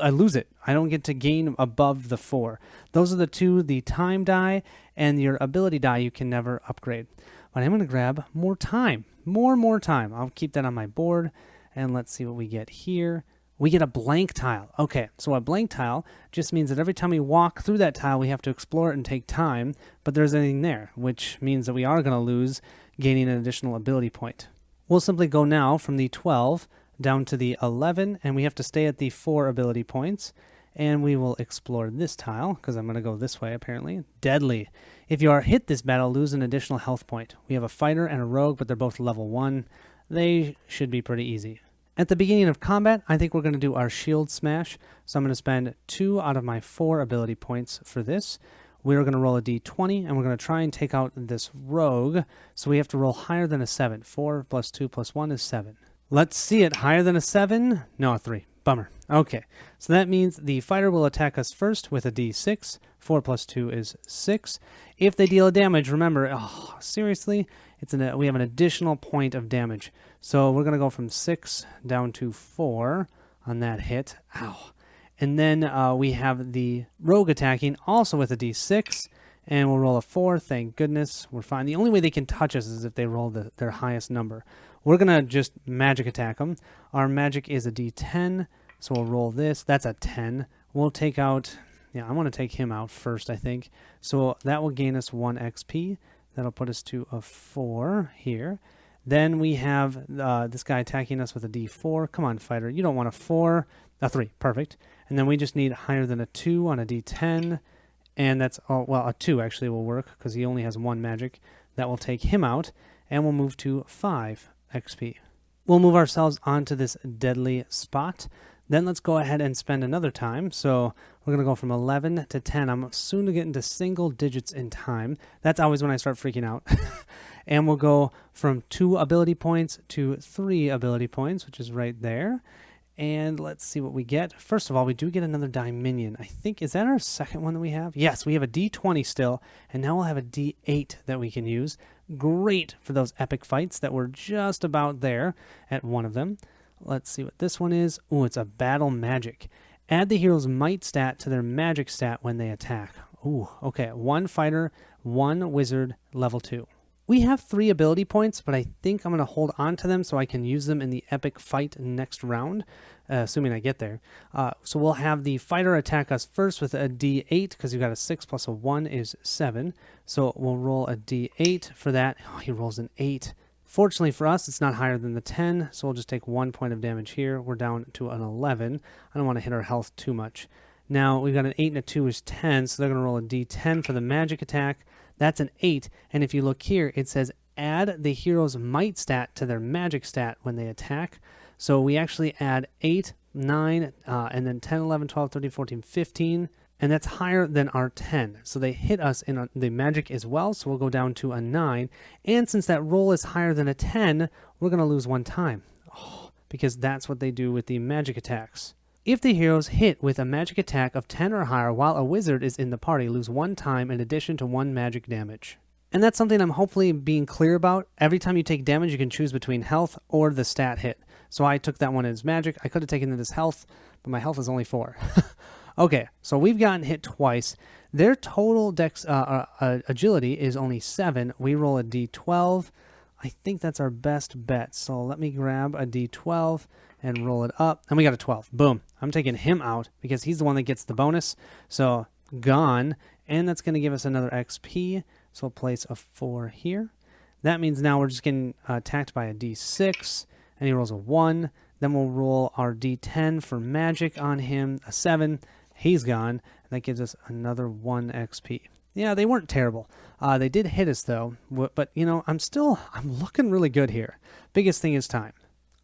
A: lose it. I don't get to gain above the 4. Those are the 2, the time die and your ability die you can never upgrade. But I'm going to grab more time. More time. I'll keep that on my board, and let's see what we get here. We get a blank tile. Okay, so a blank tile just means that every time we walk through that tile, we have to explore it and take time, but there's anything there, which means that we are going to lose gaining an additional ability point. We'll simply go now from the 12 down to the 11, and we have to stay at the 4 ability points, and we will explore this tile, because I'm going to go this way, apparently. Deadly. If you are hit this battle, lose an additional health point. We have a fighter and a rogue, but they're both level 1. They should be pretty easy. At the beginning of combat, I think we're going to do our shield smash, so I'm going to spend 2 out of my 4 ability points for this. We're going to roll a d20, and we're going to try and take out this rogue, so we have to roll higher than a 7. 4 plus 2 plus 1 is 7. Let's see it. Higher than a 7? No, a 3. Bummer. Okay, so that means the fighter will attack us first with a d6. 4 plus 2 is 6. If they deal damage, remember, oh, seriously, we have an additional point of damage. So we're going to go from 6 down to 4 on that hit. Ow. And then we have the rogue attacking also with a d6, and we'll roll a 4. Thank goodness. We're fine. The only way they can touch us is if they roll their highest number. We're going to just magic attack them. Our magic is a d10, so we'll roll this. That's a 10. We'll take out, yeah, I want to take him out first, I think. So that will gain us 1 XP. That'll put us to a 4 here. Then we have this guy attacking us with a d4. Come on, fighter. You don't want a 4. A 3. Perfect. And then we just need higher than a 2 on a d10. And that's, oh, well, a 2 actually will work because he only has 1 magic. That will take him out. And we'll move to 5 XP. We'll move ourselves onto this deadly spot. Then let's go ahead and spend another time. So we're going to go from 11 to 10. I'm soon to get into single digits in time. That's always when I start freaking out. And we'll go from 2 ability points to 3 ability points, which is right there. And let's see what we get. First of all, we do get another Dominion. I think, is that our second one that we have? Yes, we have a D20 still, and now we'll have a D8 that we can use. Great for those epic fights that were just about there at one of them. Let's see what this one is. Ooh, it's a battle magic. Add the hero's might stat to their magic stat when they attack. Ooh, okay. 1 fighter, 1 wizard, level 2. We have 3 ability points, but I think I'm going to hold on to them so I can use them in the epic fight next round, assuming I get there. So we'll have the fighter attack us first with a d8, because you got a 6 plus a 1 is 7. So we'll roll a d8 for that. Oh, he rolls an 8. Fortunately for us, it's not higher than the 10, so we'll just take 1 point of damage here. We're down to an 11. I don't want to hit our health too much. Now, we've got an 8 and a 2 is 10, so they're going to roll a d10 for the magic attack. That's an 8, and if you look here, it says add the hero's might stat to their magic stat when they attack. So we actually add 8, 9, and then 10, 11, 12, 13, 14, 15, and that's higher than our 10. So they hit us in the magic as well, so we'll go down to a 9. And since that roll is higher than a 10, we're going to lose 1 time, because that's what they do with the magic attacks. If the heroes hit with a magic attack of 10 or higher while a wizard is in the party, lose 1 time in addition to 1 magic damage. And that's something I'm hopefully being clear about. Every time you take damage, you can choose between health or the stat hit. So I took that one as magic. I could have taken it as health, but my health is only 4. Okay, so we've gotten hit twice. Their total dex agility is only 7. We roll a d12. I think that's our best bet. So let me grab a d12 and roll it up. And we got a 12. Boom. I'm taking him out because he's the one that gets the bonus. So gone. And that's going to give us another XP. So we'll place a 4 here. That means now we're just getting attacked by a d6. And he rolls a 1. Then we'll roll our d10 for magic on him. A 7. He's gone. And that gives us another 1 XP. Yeah, they weren't terrible. They did hit us, though. But, you know, I'm looking really good here. Biggest thing is time.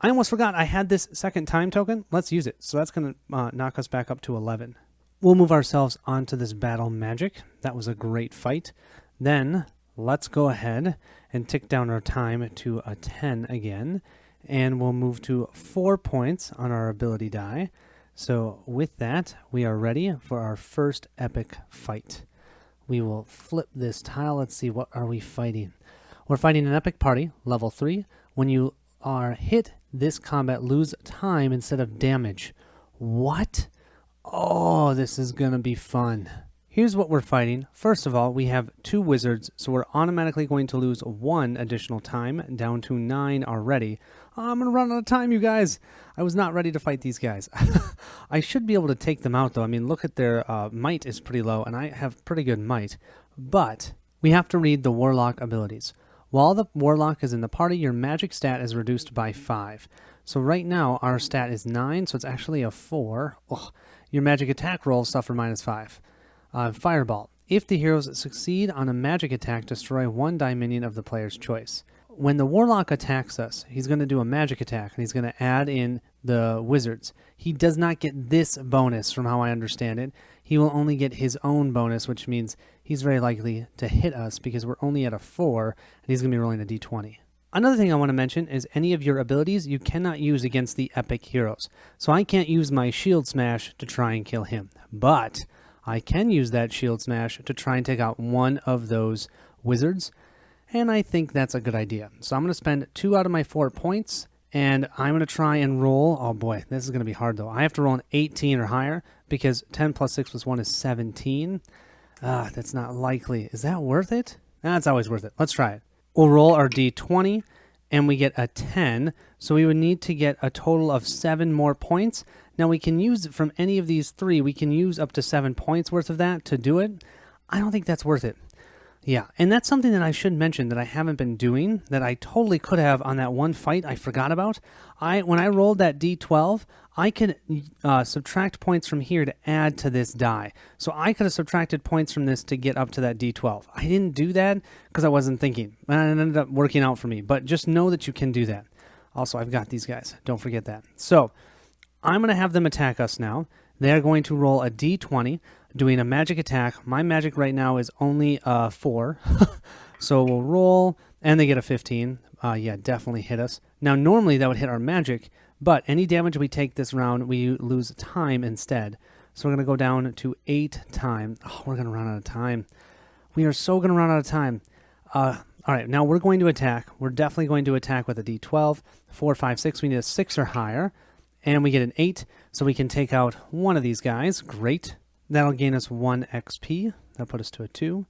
A: I almost forgot I had this second time token. Let's use it. So that's going to knock us back up to 11. We'll move ourselves onto this battle magic. That was a great fight. Then let's go ahead and tick down our time to a 10 again. And we'll move to 4 points on our ability die. So with that, we are ready for our first epic fight. We will flip this tile. Let's see, what are we fighting? We're fighting an epic party, level 3. When you are hit this combat, lose time instead of damage. What? Oh, this is going to be fun. Here's what we're fighting. First of all, we have 2 wizards, so we're automatically going to lose 1 additional time, down to 9 already. I'm going to run out of time, you guys. I was not ready to fight these guys. I should be able to take them out, though. I mean, look at their might is pretty low, and I have pretty good might. But we have to read the warlock abilities. While the warlock is in the party, your magic stat is reduced by 5. So right now, our stat is 9, so it's actually a 4. Ugh. Your magic attack rolls suffer -5. Fireball. If the heroes succeed on a magic attack, destroy 1 die minion of the player's choice. When the warlock attacks us, he's going to do a magic attack, and he's going to add in the wizards. He does not get this bonus, from how I understand it. He will only get his own bonus, which means he's very likely to hit us because we're only at a 4, and he's going to be rolling a d20. Another thing I want to mention is any of your abilities you cannot use against the epic heroes. So I can't use my shield smash to try and kill him, but I can use that shield smash to try and take out one of those wizards, and I think that's a good idea. So I'm going to spend 2 out of my 4 points, and I'm going to try and roll. Oh boy, this is going to be hard though. I have to roll an 18 or higher because 10 plus 6 plus 1 is 17. That's not likely. Is that worth it? That's always worth it. Let's try it. We'll roll our d20, and we get a 10, so we would need to get a total of 7 more points. Now we can use from any of these 3, we can use up to 7 points worth of that to do it. I don't think that's worth it. Yeah, and that's something that I should mention that I haven't been doing, that I totally could have on that one fight I forgot about. When I rolled that d12, I could subtract points from here to add to this die. So I could have subtracted points from this to get up to that d12. I didn't do that because I wasn't thinking, and it ended up working out for me. But just know that you can do that. Also, I've got these guys. Don't forget that. So I'm going to have them attack us now. They're going to roll a d20, doing a magic attack. My magic right now is only 4. So we'll roll, and they get a 15. Yeah, definitely hit us. Now, normally that would hit our magic, but any damage we take this round, we lose time instead. So we're going to go down to 8 time. Oh, we're going to run out of time. We are so going to run out of time. All right, now we're going to attack. We're definitely going to attack with a d12. 4, 5, 6. We need a 6 or higher. And we get an 8, so we can take out one of these guys. Great. That'll gain us 1 XP. That'll put us to a 2.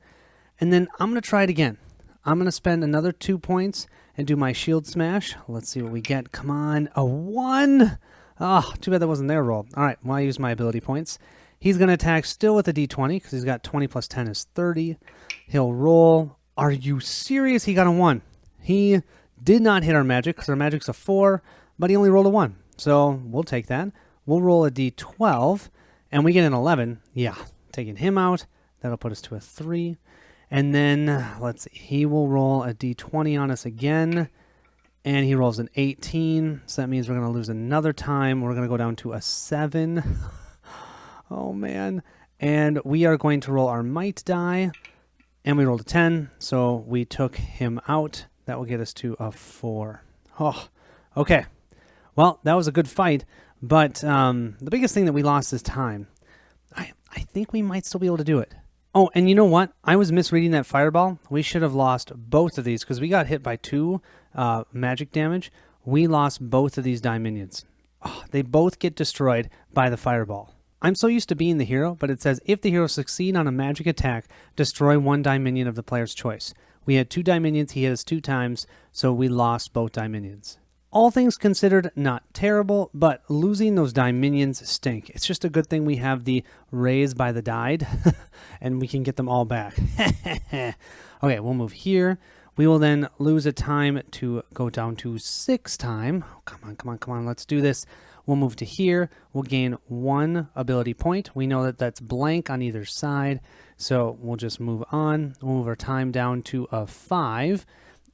A: And then I'm going to try it again. I'm going to spend another 2 points and do my shield smash. Let's see what we get. Come on. A 1. Oh, too bad that wasn't their roll. All right, well, I use my ability points. He's going to attack still with a d20 because he's got 20 plus 10 is 30. He'll roll. Are you serious? He got a 1. He Did not hit our magic because our magic's a 4, but he only rolled a 1. So we'll take that. We'll roll a d12, and we get an 11. Yeah, taking him out. That'll put us to a 3. And then, let's see, he will roll a d20 on us again, and he rolls an 18. So that means we're going to lose another time. We're going to go down to a 7. Oh, man. And we are going to roll our might die, and we rolled a 10, so we took him out. That will get us to a 4. Oh, okay. Well, that was a good fight, but the biggest thing that we lost is time. I think we might still be able to do it. Oh, and you know what? I was misreading that fireball. We should have lost both of these because we got hit by 2 magic damage. We lost both of these die minions. Oh, they both get destroyed by the fireball. I'm so used to being the hero, but it says if the hero succeed on a magic attack, destroy 1 die minion of the player's choice. We had 2 die minions, he hit us 2 times, so we lost both die minions. All things considered, not terrible, but losing those die minions stink. It's just a good thing we have the raise by the died, and we can get them all back. Okay, we'll move here. We will then lose a time to go down to 6 time. Oh, come on, let's do this. We'll move to here. We'll gain 1 ability point. We know that that's blank on either side, so we'll just move on. We'll move our time down to a 5,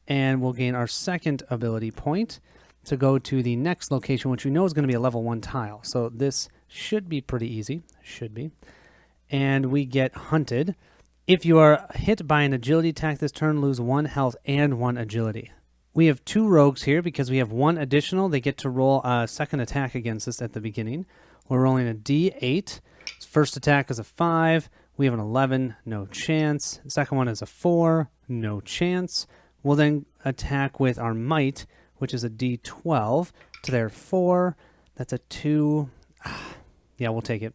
A: and we'll gain our second ability point to go to the next location, which we know is going to be a level 1 tile. So this should be pretty easy. Should be. And we get hunted. If you are hit by an agility attack this turn, lose 1 health and 1 agility. We have 2 rogues here because we have 1 additional. They get to roll a second attack against us at the beginning. We're rolling a d8. First attack is a 5. We have an 11, no chance. The second one is a 4, no chance. We'll then attack with our might, which is a d12 to their 4. That's a 2. Yeah, we'll take it.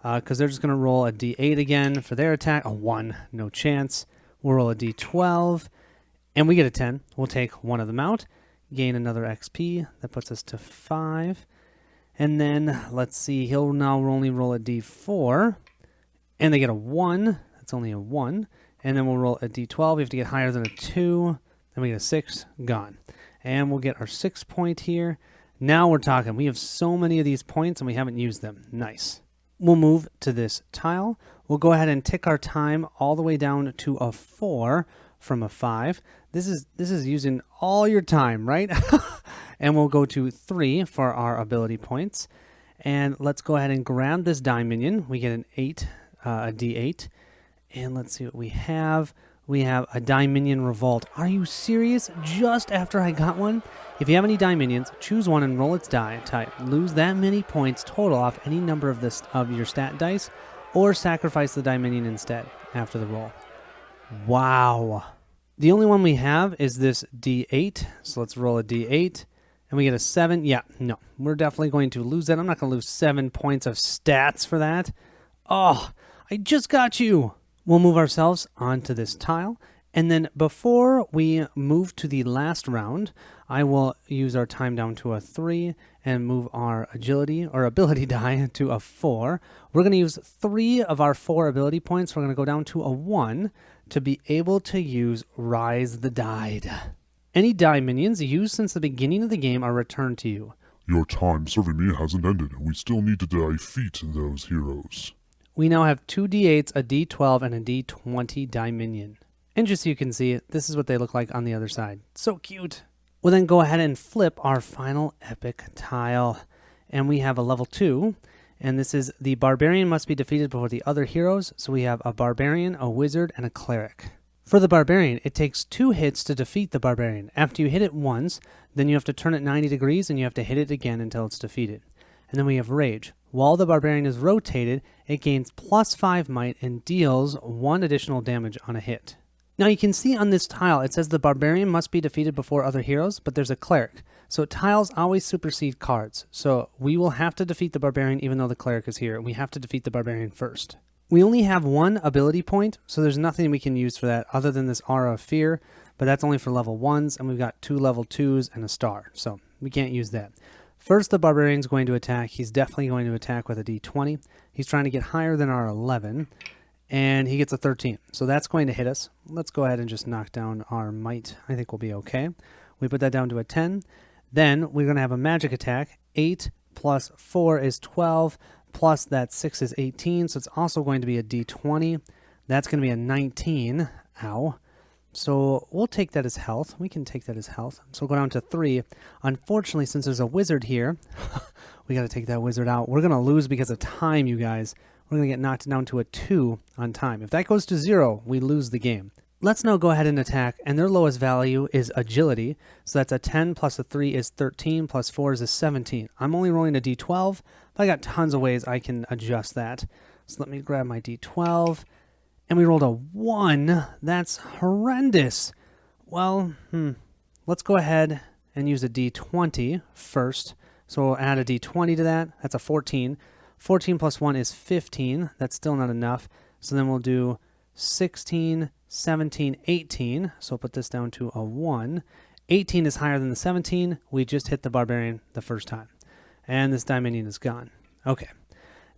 A: Because they're just going to roll a d8 again for their attack. A 1, no chance. We'll roll a d12, and we get a 10. We'll take 1 of them out, gain another XP. That puts us to 5. And then, let's see, he'll now only roll a d4, and they get a 1. That's only a 1. And then we'll roll a d12. We have to get higher than a 2. Then we get a 6. Gone. And we'll get our 6 point here. Now we're talking. We have so many of these points, and we haven't used them. Nice. We'll move to this tile. We'll go ahead and tick our time all the way down to a 4 from a 5. This is using all your time, right? And we'll go to 3 for our ability points. And let's go ahead and grab this die minion. We get an 8, a d8. And let's see what we have. We have a die minion revolt. Are you serious? Just after I got one? If you have any die minions, choose one and roll its die type. Lose that many points total off any number of your stat dice, or sacrifice the die minion instead after the roll. Wow. The only one we have is this d8. So let's roll a d8. And we get a 7. Yeah, no. We're definitely going to lose that. I'm not going to lose 7 points of stats for that. Oh, I just got you. We'll move ourselves onto this tile, and then before we move to the last round, I will use our time down to a 3 and move our agility or ability die to a 4. We're going to use 3 of our 4 ability points. We're going to go down to a 1 to be able to use Rise the Died. Any die minions used since the beginning of the game are returned to you.
B: Your time serving me hasn't ended. We still need to defeat those heroes.
A: We now have 2 d8s, a d12, and a d20 die minion. And just so you can see it, this is what they look like on the other side. So cute. We'll then go ahead and flip our final epic tile. And we have a level 2. And this is the barbarian must be defeated before the other heroes. So we have a barbarian, a wizard, and a cleric. For the barbarian, it takes 2 hits to defeat the barbarian. After you hit it once, then you have to turn it 90 degrees and you have to hit it again until it's defeated. And then we have rage. While the barbarian is rotated, it gains +5 might and deals 1 additional damage on a hit. Now you can see on this tile, it says the barbarian must be defeated before other heroes, but there's a cleric. So tiles always supersede cards. So we will have to defeat the barbarian even though the cleric is here. We have to defeat the barbarian first. We only have 1 ability point, so there's nothing we can use for that other than this Aura of Fear, but that's only for level 1s, and we've got 2 level 2s and a star, so we can't use that. First, the barbarian's going to attack. He's definitely going to attack with a d20. He's trying to get higher than our 11, and he gets a 13. So that's going to hit us. Let's go ahead and just knock down our might. I think we'll be okay. We put that down to a 10. Then we're going to have a magic attack. 8 plus 4 is 12, plus that 6 is 18, so it's also going to be a d20. That's going to be a 19. Ow. So we'll take that as health. We can take that as health. So we'll go down to 3. Unfortunately, since there's a wizard here, we got to take that wizard out. We're going to lose because of time, you guys. We're going to get knocked down to a 2 on time. If that goes to 0, we lose the game. Let's now go ahead and attack, and their lowest value is agility. So that's a 10 plus a 3 is 13, plus 4 is a 17. I'm only rolling a d12, but I got tons of ways I can adjust that. So let me grab my d12, and we rolled a 1. That's horrendous. Well, let's go ahead and use a d20 first. So we'll add a d20 to that. That's a 14. 14 plus 1 is 15. That's still not enough. So then we'll do 16, 17, 18. So we'll put this down to a 1. 18 is higher than the 17. We just hit the barbarian the first time. And this diamond is gone. Okay.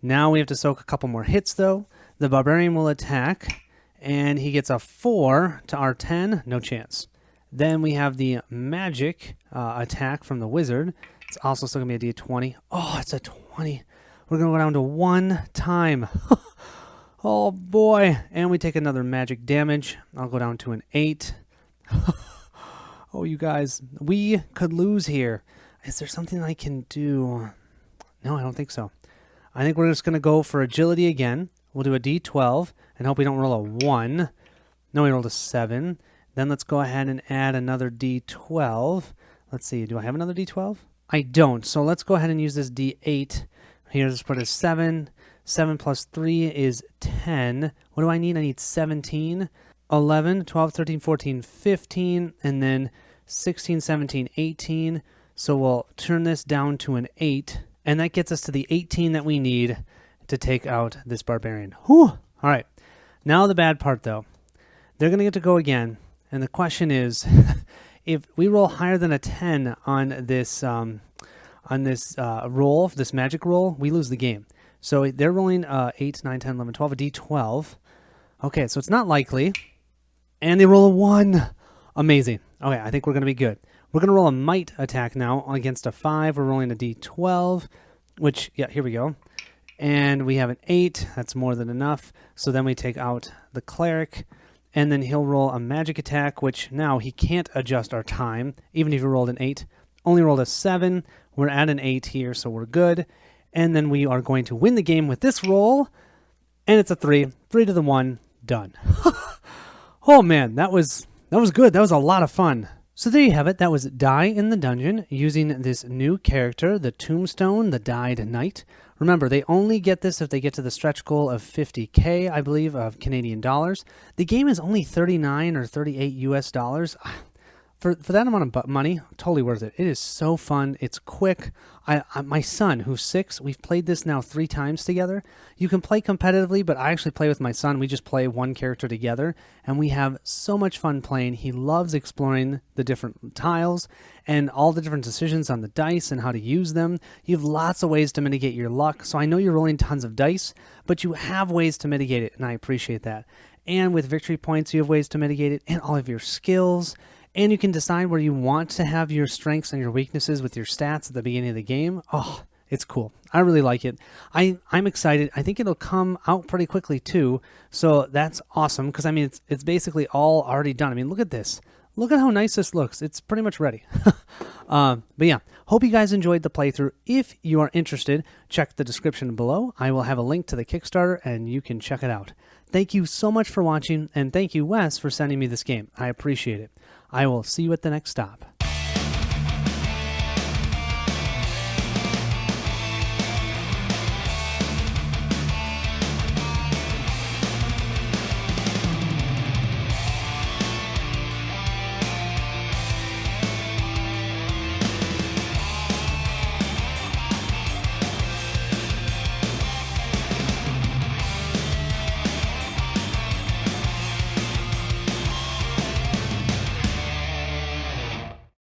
A: Now we have to soak a couple more hits, though. The barbarian will attack, and he gets a 4 to our 10. No chance. Then we have the magic attack from the wizard. It's also still going to be a d20. Oh, it's a 20. We're going to go down to 1 time. Oh, boy. And we take another magic damage. I'll go down to an 8. Oh, you guys. We could lose here. Is there something I can do? No, I don't think so. I think we're just going to go for agility again. We'll do a d12 and hope we don't roll a 1. No, we rolled a 7. Then let's go ahead and add another d12. Let's see. Do I have another d12? I don't. So let's go ahead and use this d8. Here's put a 7. 7 plus 3 is 10. What do I need? I need 17, 11, 12, 13, 14, 15, and then 16, 17, 18. So we'll turn this down to an 8, and that gets us to the 18 that we need to take out this barbarian. Whew! All right. Now the bad part, though. They're going to get to go again, and the question is, if we roll higher than a 10 on this roll, this magic roll, we lose the game. So they're rolling 8, 9, 10, 11, 12, a d12. Okay, so it's not likely. And they roll a 1. Amazing. Okay, I think we're going to be good. We're going to roll a might attack now against a 5. We're rolling a d12, which, yeah, here we go. And we have an 8. That's more than enough. So then we take out the cleric. And then he'll roll a magic attack, which now he can't adjust our time, even if he rolled an 8. Only rolled a 7. We're at an 8 here, so we're good. And then we are going to win the game with this roll. And it's a 3. 3 to the 1. Done. Oh, man, that was good. That was a lot of fun. So there you have it. That was Die in the Dungeon using this new character, the Tombstone, the Dyed Knight. Remember, they only get this if they get to the stretch goal of 50K, I believe, of Canadian dollars. The game is only 39 or 38 US dollars. For that amount of money, totally worth it. It is so fun. It's quick. My son, who's 6, we've played this now 3 times together. You can play competitively, but I actually play with my son. We just play one character together, and we have so much fun playing. He loves exploring the different tiles and all the different decisions on the dice and how to use them. You have lots of ways to mitigate your luck, so I know you're rolling tons of dice, but you have ways to mitigate it, and I appreciate that. And with victory points, you have ways to mitigate it, and all of your skills. And you can decide where you want to have your strengths and your weaknesses with your stats at the beginning of the game. Oh, it's cool. I really like it. I'm excited. I think it'll come out pretty quickly too. So that's awesome because, I mean, it's basically all already done. I mean, look at this. Look at how nice this looks. It's pretty much ready. But yeah, hope you guys enjoyed the playthrough. If you are interested, check the description below. I will have a link to the Kickstarter and you can check it out. Thank you so much for watching, and thank you, Wes, for sending me this game. I appreciate it. I will see you at the next stop.